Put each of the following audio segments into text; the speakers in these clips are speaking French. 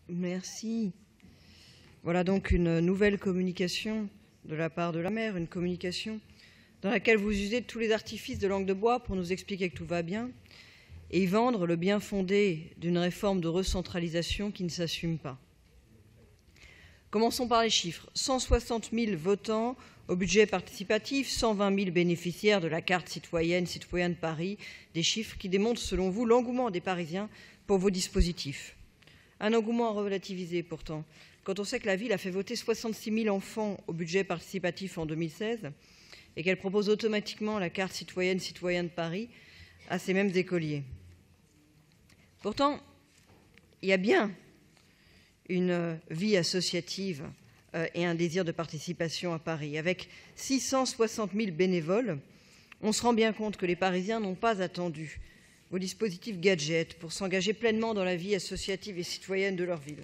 Merci. Voilà donc une nouvelle communication de la part de la maire, une communication dans laquelle vous usez de tous les artifices de langue de bois pour nous expliquer que tout va bien et y vendre le bien fondé d'une réforme de recentralisation qui ne s'assume pas. Commençons par les chiffres. 160 000 votants au budget participatif, 120 000 bénéficiaires de la carte citoyenne de Paris, des chiffres qui démontrent selon vous l'engouement des Parisiens pour vos dispositifs. Un engouement relativisé pourtant, quand on sait que la ville a fait voter 66 000 enfants au budget participatif en 2016 et qu'elle propose automatiquement la carte citoyenne de Paris à ces mêmes écoliers. Pourtant, il y a bien une vie associative et un désir de participation à Paris. Avec 660 000 bénévoles, on se rend bien compte que les Parisiens n'ont pas attendu vos dispositifs gadgets pour s'engager pleinement dans la vie associative et citoyenne de leur ville.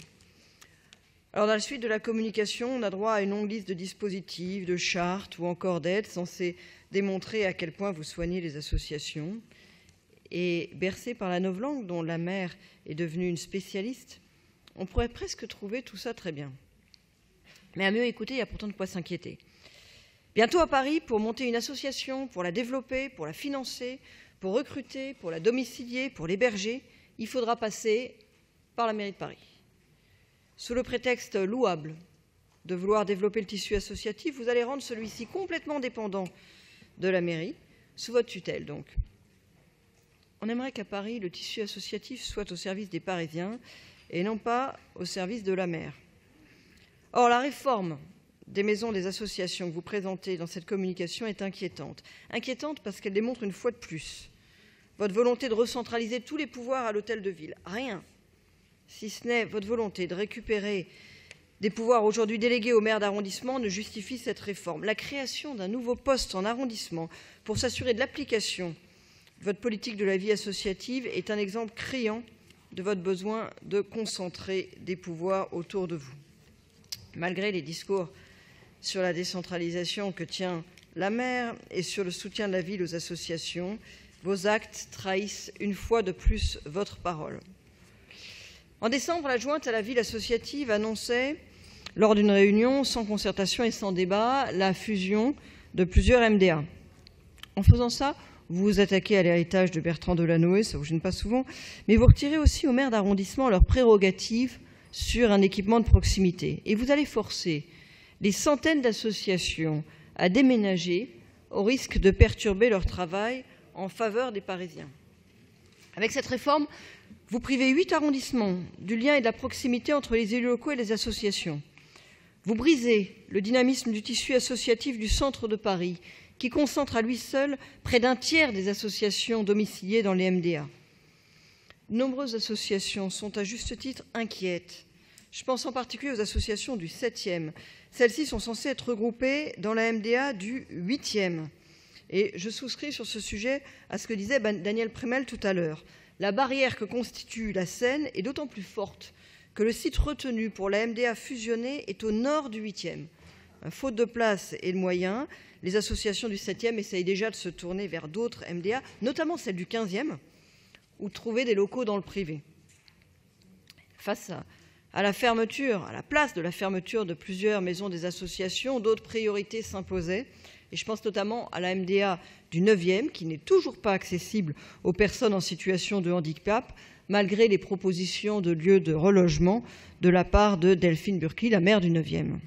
Alors, dans la suite de la communication, on a droit à une longue liste de dispositifs, de chartes ou encore d'aides censées démontrer à quel point vous soignez les associations. Et bercé par la novlangue dont la maire est devenue une spécialiste, on pourrait presque trouver tout ça très bien. Mais à mieux écouter, il y a pourtant de quoi s'inquiéter. Bientôt à Paris, pour monter une association, pour la développer, pour la financer, pour recruter, pour la domicilier, pour l'héberger, il faudra passer par la mairie de Paris. Sous le prétexte louable de vouloir développer le tissu associatif, vous allez rendre celui-ci complètement dépendant de la mairie, sous votre tutelle donc. On aimerait qu'à Paris, le tissu associatif soit au service des Parisiens et non pas au service de la maire. Or, la réforme des maisons des associations que vous présentez dans cette communication est inquiétante. Inquiétante parce qu'elle démontre une fois de plus votre volonté de recentraliser tous les pouvoirs à l'hôtel de ville. Rien, si ce n'est votre volonté de récupérer des pouvoirs aujourd'hui délégués au maire d'arrondissement, ne justifie cette réforme. La création d'un nouveau poste en arrondissement pour s'assurer de l'application de votre politique de la vie associative est un exemple criant de votre besoin de concentrer des pouvoirs autour de vous. Malgré les discours sur la décentralisation que tient la maire et sur le soutien de la ville aux associations, vos actes trahissent une fois de plus votre parole. En décembre, l'adjointe à la ville associative annonçait, lors d'une réunion sans concertation et sans débat, la fusion de plusieurs MDA. En faisant ça, vous vous attaquez à l'héritage de Bertrand Delanoë, ça ne vous gêne pas souvent, mais vous retirez aussi aux maires d'arrondissement leurs prérogatives sur un équipement de proximité. Et vous allez forcer des centaines d'associations à déménager au risque de perturber leur travail en faveur des Parisiens. Avec cette réforme, vous privez 8 arrondissements du lien et de la proximité entre les élus locaux et les associations. Vous brisez le dynamisme du tissu associatif du centre de Paris, qui concentre à lui seul près d'un tiers des associations domiciliées dans les MDA. De nombreuses associations sont à juste titre inquiètes. Je pense en particulier aux associations du 7e. Celles-ci sont censées être regroupées dans la MDA du 8e. Et je souscris sur ce sujet à ce que disait Daniel Prémel tout à l'heure. La barrière que constitue la Seine est d'autant plus forte que le site retenu pour la MDA fusionnée est au nord du 8e. Faute de place et de moyens, les associations du 7e essayent déjà de se tourner vers d'autres MDA, notamment celles du 15e, ou de trouver des locaux dans le privé. Face à la fermeture, à la place de la fermeture de plusieurs maisons des associations, d'autres priorités s'imposaient. Et je pense notamment à la MDA du 9e, qui n'est toujours pas accessible aux personnes en situation de handicap, malgré les propositions de lieux de relogement de la part de Delphine Burki, la maire du 9e.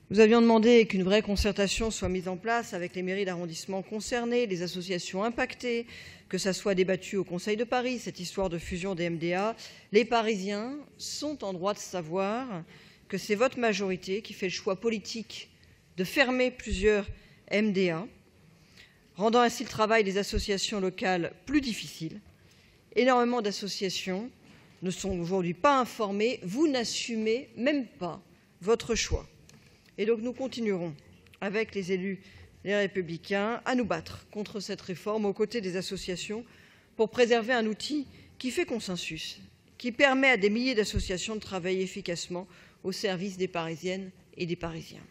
Nous avions demandé qu'une vraie concertation soit mise en place avec les mairies d'arrondissement concernées, les associations impactées, que ça soit débattu au Conseil de Paris, cette histoire de fusion des MDA. Les Parisiens sont en droit de savoir que c'est votre majorité qui fait le choix politique de fermer plusieurs MDA, rendant ainsi le travail des associations locales plus difficile. Énormément d'associations ne sont aujourd'hui pas informées, vous n'assumez même pas votre choix. Et donc nous continuerons, avec les élus les Républicains, à nous battre contre cette réforme aux côtés des associations pour préserver un outil qui fait consensus, qui permet à des milliers d'associations de travailler efficacement au service des Parisiennes et des Parisiens.